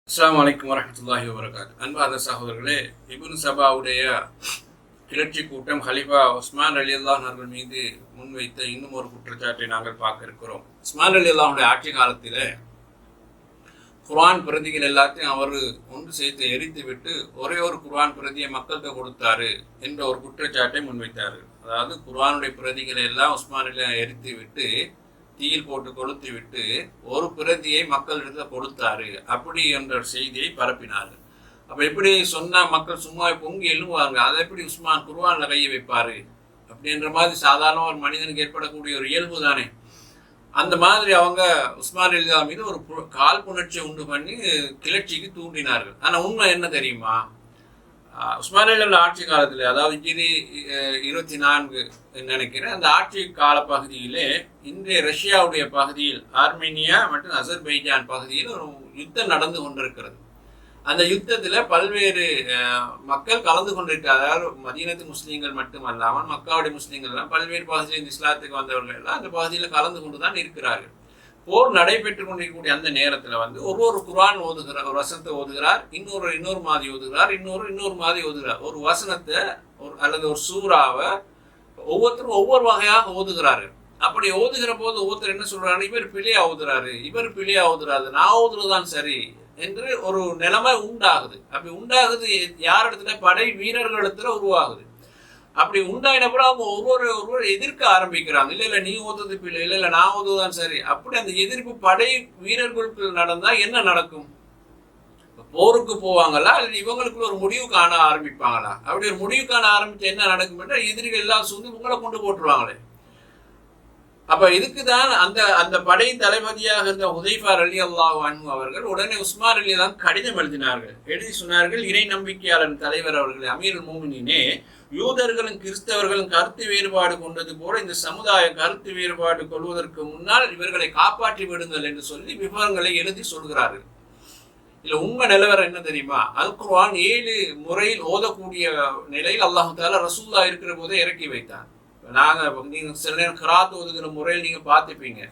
அஸ்ஸலாமு அலைக்கும் வரஹ்மத்துல்லாஹி வபரகாத்து. அன்பார்ந்த சகோதரர்களே, இப்னு சபாவுடைய கிளர்ச்சி கூட்டம் ஹலிஃபா உஸ்மான் ரலியல்லாஹு அவர்கள் மீது முன்வைத்த இன்னும் ஒரு குற்றச்சாட்டை நாங்கள் பார்க்க இருக்கிறோம். உஸ்மான் ரலியல்லாஹுடைய ஆட்சி காலத்தில் குர்ஆன் பிரதிகள் எல்லாத்தையும் அவர் ஒன்று சேர்த்து எரித்து விட்டு ஒரே ஒரு குர்ஆன் பிரதியை மக்கள்கிட்ட கொடுத்தாரு என்ற ஒரு குற்றச்சாட்டை முன்வைத்தார். அதாவது குர்ஆனுடைய பிரதிகளை எல்லாம் உஸ்மானில் எரித்து விட்டு தீயில் போட்டு கொளுத்தி விட்டு ஒரு பிரதியை மக்களிடத்தில் கொடுத்தாரு அப்படி என்ற செய்தியை பரப்பினார்கள். அப்ப எப்படி சொன்னா மக்கள் சும்மா பொங்கி எழுவாங்க, அதை எப்படி உஸ்மான் குர்ஆன்ல கையை வைப்பாரு அப்படின்ற மாதிரி சாதாரண ஒரு மனிதனுக்கு ஏற்படக்கூடிய ஒரு இயல்பு தானே. அந்த மாதிரி அவங்க உஸ்மான் ரலியல்லாஹு மீது ஒரு காழ்ப்புணர்ச்சியை உண்டு பண்ணி கிளர்ச்சிக்கு தூண்டினார்கள். ஆனா உண்மை என்ன தெரியுமா? உஸ்மான் ரலியல்லாஹு ஆட்சி காலத்தில், அதாவது ஹிஜ்ரி 24 நினைக்கிறேன், அந்த ஆட்சி கால பகுதியிலே இன்றைய ரஷ்யாவுடைய பகுதியில் ஆர்மேனியா மற்றும் அசர்பைஜான் பகுதியில் ஒரு யுத்தம் நடந்து கொண்டிருக்கிறது. அந்த யுத்தத்தில் பல்வேறு மக்கள் கலந்து கொண்டிருக்கிறார். அதாவது மதீனத்து முஸ்லீம்கள் மட்டுமல்லாமல் மக்காவுடைய முஸ்லீம்கள் பல்வேறு பகுதியில் இஸ்லாத்துக்கு வந்தவர்கள் எல்லாம் அந்த பகுதியில் கலந்து கொண்டு தான் இருக்கிறார்கள். போர் நடைபெற்று கொண்டிருக்கக்கூடிய அந்த நேரத்தில் ஒரு குர்ஆன் ஓதுகிறார், ஒரு வசனத்தை ஓதுகிறார், இன்னொரு மாதிரி ஓதுகிறார், இன்னொரு மாதிரி ஓதுகிறார். ஒரு வசனத்தை அல்லது ஒரு சூறாவை ஒவ்வொருத்தரும் ஒவ்வொரு வகையாக ஓதுகிறார்கள். அப்படி ஓதுகிற போது ஒவ்வொருத்தர் என்ன சொல்றாரு, இவர் பிழையா ஓதுறாரு, இவர் பிழையா ஓதுறாரு, நான் ஓதுறதுதான் சரி என்று ஒரு நிலைமை உண்டாகுது. அப்படி உண்டாகுது யார் இடத்துல? படை வீரர்களிடத்துல உருவாகுது. அப்படி உண்டாயினப்புறம் அவங்க ஒருவர் எதிர்க்க ஆரம்பிக்கிறாங்க. இல்ல நீ ஓதுறது பிள்ளை, இல்ல நான் ஓதுதான் சரி. அப்படி அந்த எதிர்ப்பு படை வீரர்களுக்கு நடந்தா என்ன நடக்கும்? போருக்கு போவாங்களா இல்லை இவங்களுக்குள்ள ஒரு முடிவு காண ஆரம்பிப்பாங்களா? அப்படி ஒரு முடிவு காண ஆரம்பிச்சு என்ன நடக்கும் என்றால் எதிரிகள் எல்லாம் சுந்து உங்களை கொண்டு போட்டுருவாங்களே. அப்ப இதுக்குதான் அந்த படை தளபதியாக இருந்த ஹுதைஃபா ரலியல்லாஹு அன்ஹு அவர்கள் உடனே உஸ்மான் ரலியல்லாஹு கடிதம் எழுதினார்கள். எழுதி சொன்னார்கள், இறை நம்பிக்கையாளர் தலைவர் அவர்களே, அமீருல் மோமினீனே, யூதர்களும் கிறிஸ்தவர்களும் கருத்து வேறுபாடு கொண்டது போல இந்த சமுதாயம் கருத்து வேறுபாடு கொள்வதற்கு முன்னால் இவர்களை காப்பாற்றி விடுங்கள் என்று சொல்லி விவரங்களை எழுதி சொல்கிறார்கள். இதுல உண்மை நிலவரம் என்ன தெரியுமா? அல் குர்ஆன் 7 முறையில் ஓதக்கூடிய நிலையில் அல்லாஹ் தஆலா ரசூலுல்லாஹ் இருக்கிற போதே இறக்கி வைத்தார். நீங்க சில நேரம் கிராத் ஓதுகிற முறையில் நீங்க பார்த்துப்பீங்க.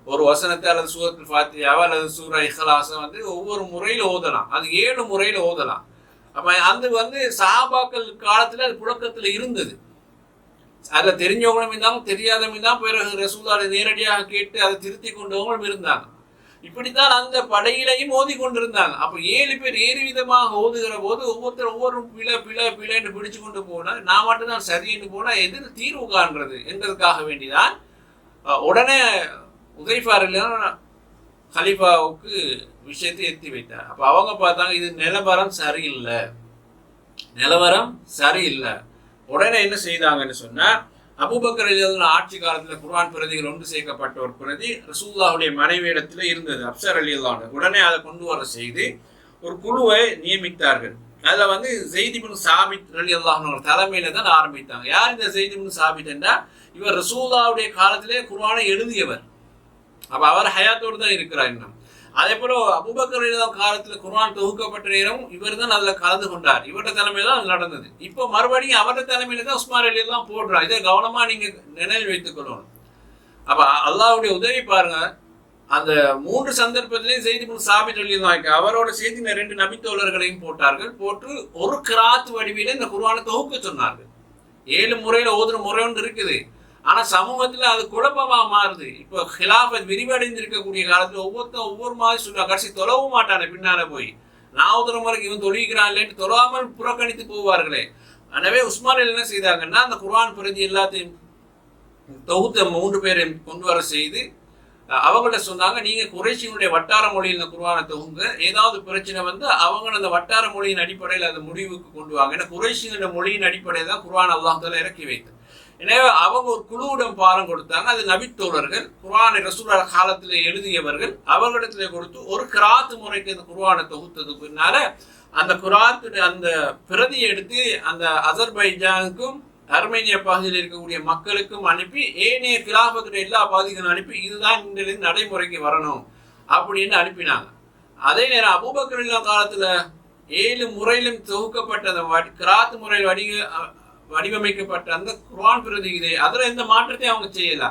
ஒரு வசனத்தை அல்லது சூரத்துல் ஃபாத்திஹாவோ அல்லது சூரா இஹ்லாஸை ஒவ்வொரு முறையில் ஓதலாம். அது 7 முறையில் ஓதலாம். அப்ப அது சஹாபாக்கள் காலத்துல அது புழக்கத்துல இருந்தது. அதுல தெரிஞ்சவங்களும் இருந்தாங்க, தெரியாதவங்க தான் பிறகு ரசூலுல்லாஹ் நேரடியாக கேட்டு அதை திருத்தி கொண்டவங்களும் இருந்தாங்க. இப்படித்தான் அந்த படையிலையும் ஓதி கொண்டிருந்தாங்க. அப்ப 7 பேர் 7 விதமாக ஓதுகிற போது ஒவ்வொருத்தர் ஒவ்வொரு பிழை என்று பிடிச்சு கொண்டு போனா, நான் மட்டும்தான் சரி என்று போனா எது தீர்வு காண்றது என்றதுக்காக வேண்டிதான் உடனே ஹுதைஃபா ரலியல்லாஹு ஹலீஃபாவுக்கு விஷயத்தை எத்தி வைத்தார். அப்ப அவங்க பார்த்தாங்க, இது நிலவரம் சரியில்லை. உடனே என்ன செய்தாங்கன்னு சொன்னா, அபூபக்கர் ரலியல்லாஹு ஆட்சி காலத்துல குர்ஆன் பிரதிகள் ஒன்று சேர்க்கப்பட்ட ஒரு பிரதி ரசூலுல்லாஹுடைய மனைவியிடத்துல இருந்தது, அப்ஸா ரலியல்லாஹு. உடனே அதை கொண்டு வர செய்து ஒரு குழுவை நியமித்தார்கள். அதுல ஸைத் இப்னு சாபித் ரலியல்லாஹு தலைமையில தான் ஆரம்பித்தாங்க. யார் இந்த ஸைத் இப்னு சாபித் என்றா, இவர் ரசூலுல்லாஹுடைய காலத்திலே குர்ஆனை எழுதியவர். அப்ப அவர் ஹயாத்தோடு தான் இருக்கிறார் இன்னும். அதே போல அபூபக்கர் ரலியல்லாஹு காலத்துல குர்ஆன் தொகுக்கப்பட்ட நேரம் இவர் தான் அதுல கலந்து கொண்டார். இவருடைய தலைமையில தான் அது நடந்தது. இப்போ மறுபடியும் அவருடைய தலைமையில தான் உஸ்மான் ரலியல்லாஹு போடுறார். இதை கவனமா நீங்க நினைவில் வைத்துக் கொள்ளணும். அப்ப அல்லாஹ்வுடைய உதவி பாருங்க. அந்த 3 சந்தர்ப்பத்திலையும் ஸைத் இப்னு சாபித் ரலியல்லாஹு அவரோட சேர்த்து 2 நபித்தோழர்களையும் போட்டார்கள். போட்டு ஒரு கிராத் வடிவில இந்த குர்ஆனை தொகுக்க சொன்னார்கள். 7 முறையில ஓதுற முறை ஒன்று இருக்குது. ஆனா சமூகத்துல அது குழப்பமா மாறுது. இப்போ ஹிலாஃபத் விரிவடைந்து இருக்கக்கூடிய காலத்துல ஒவ்வொரு மாதிரி சொல்லுவா, கடைசி தொழவும் மாட்டானே பின்னால போய் நான் ஓதுற முறைக்கு இவன் தொழுகிறான் இல்லைன்னு தொழாமல் புறக்கணித்து போவார்களே. எனவே உஸ்மான் என்ன செய்தாங்கன்னா, அந்த குர்ஆன் பிரதி எல்லாத்தையும் தொகுத்த 3 பேரையும் கொண்டு வர செய்து அவங்கள்ட்ட சொன்னாங்க, நீங்க குறைஷியினுடைய வட்டார மொழியில் இந்த குர்ஆனை தொகுங்க. ஏதாவது பிரச்சனை அவங்க அந்த வட்டார மொழியின் அடிப்படையில் அந்த முடிவுக்கு கொண்டு வாங்க. ஏன்னா குறைஷியினுடைய மொழியின் அடிப்படையில் தான் குர்ஆன் அல்லாஹ் தஆலா இறக்கி வைத்தார். எனவே அவங்க ஒரு குழுவிடம் பாடம் கொடுத்தாங்க. அது நபித்தோழர்கள், குர்ஆனை ரசூலுல்லாஹ் காலத்தில் எழுதியவர்கள். அவர்களிடத்துல கொடுத்து ஒரு கிராத் முறைக்கு அந்த குர்ஆனை தொகுத்தது பின்னால அந்த குர்ஆனுடைய அந்த பிரதியை எடுத்து அந்த அசர்பைஜானுக்கும் அர்மேனியா பகுதியில் இருக்கக்கூடிய மக்களுக்கும் அனுப்பி, ஏனைய கிலாஃபத்துடைய எல்லா பகுதிகளும் அனுப்பி, இதுதான் இந்த நடைமுறைக்கு வரணும் அப்படின்னு அனுப்பினாங்க. அதே நேரம் அபூபக்கர் ரலியல்லாஹு காலத்துல 7 முறையிலும் தொகுக்கப்பட்ட அந்த கிராத் முறையில் வடிவமைக்கப்பட்ட அந்த குர்ஆன் பிரதி அதுல எந்த மாற்றத்தையும் அவங்க செய்யல.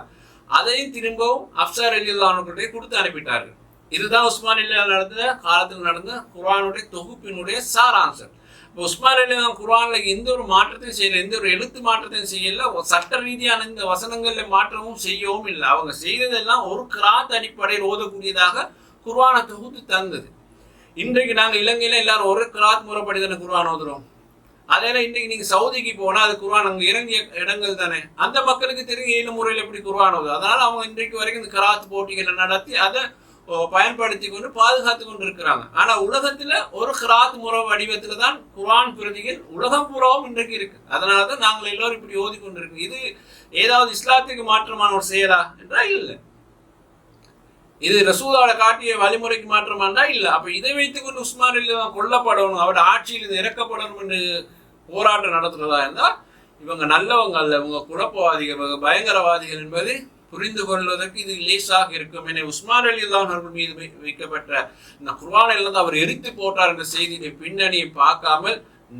அதையும் திரும்பவும் அப்ஸா ரலியல்லாஹு அன்ஹு கொடுத்து அனுப்பிட்டார்கள். இதுதான் உஸ்மான் அலிலான் நடந்த காலத்தில் நடந்த குர்ஆனுடைய தொகுப்பினுடைய சாராம்சம். இப்போ உஸ்மான் அலிலான் குர்ஆன்ல எந்த ஒரு மாற்றத்தையும் செய்யல, எந்த ஒரு எழுத்து மாற்றத்தையும் செய்யல, சட்ட ரீதியான இந்த வசனங்கள்ல மாற்றமும் செய்யவும் இல்லை. அவங்க செய்ததெல்லாம் ஒரு கிராத் அடிப்படையில் ஓதக்கூடியதாக குர்ஆனை தொகுத்து தந்தது. இன்றைக்கு நாங்கள் இலங்கையில எல்லாரும் ஒரு கிராத் முறைப்படி தானே குர்ஆன் ஓதுறோம். அதனால இன்றைக்கு நீங்க சவுதிக்கு போனா அது குர்ஆன் அங்க இறங்கிய இடங்கள் தானே, அந்த மக்களுக்கு தெரியும் ஏழு முறையில் எப்படி குர்ஆன் ஓது. அதனால அவங்க இன்றைக்கு வரைக்கும் இந்த கிராத் போட்டிகளை நடத்தி அதை பயன்படுத்தி கொண்டு பாதுகாத்து கொண்டு இருக்கிறாங்க. ஆனா உலகத்துல ஒரு கிராத் முறை வடிவத்துல தான் குர்ஆன் பிரதிகள் உலகம் பூராவும் இன்றைக்கு இருக்கு. அதனாலதான் நாங்கள் எல்லோரும் இப்படி ஓதி கொண்டு இருக்கோம். இது ஏதாவது இஸ்லாத்துக்கு மாற்றமான ஒரு செயலா என்றால் இல்லை. இது ரசூலோட காட்டிய வழிமுறைக்கு மாற்றமாண்டா இல்ல. அப்ப இதை வைத்துக் கொண்டு உஸ்மான் அலிலான் கொல்லப்படணும், அவருடைய ஆட்சியில் இது இறக்கப்படணும் என்று போராட்டம் நடத்துறதா இருந்தா இவங்க நல்லவங்க அல்ல, இவங்க குழப்பவாதிகள், பயங்கரவாதிகள் என்பது புரிந்து கொள்வதற்கு இது லேசாக இருக்கும். என உஸ்மான் அலிலான் அவர்கள் மீது வைக்கப்பட்ட இந்த குர்ஆனை எல்லாம் அவர் எரித்து போட்டார் என்ற செய்தியை பின்னணியை பார்க்காமல்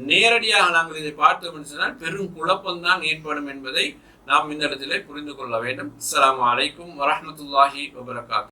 நேரடியாக நாங்கள் இதை பார்த்தோம் என்று சொன்னால் பெரும் குழப்பம்தான் ஏற்படும் என்பதை நாம் இந்த இடத்திலே புரிந்து கொள்ள வேண்டும். அஸ்ஸலாமு அலைக்கும் வரஹ்மத்துல்லாஹி வபரகாத்துஹு.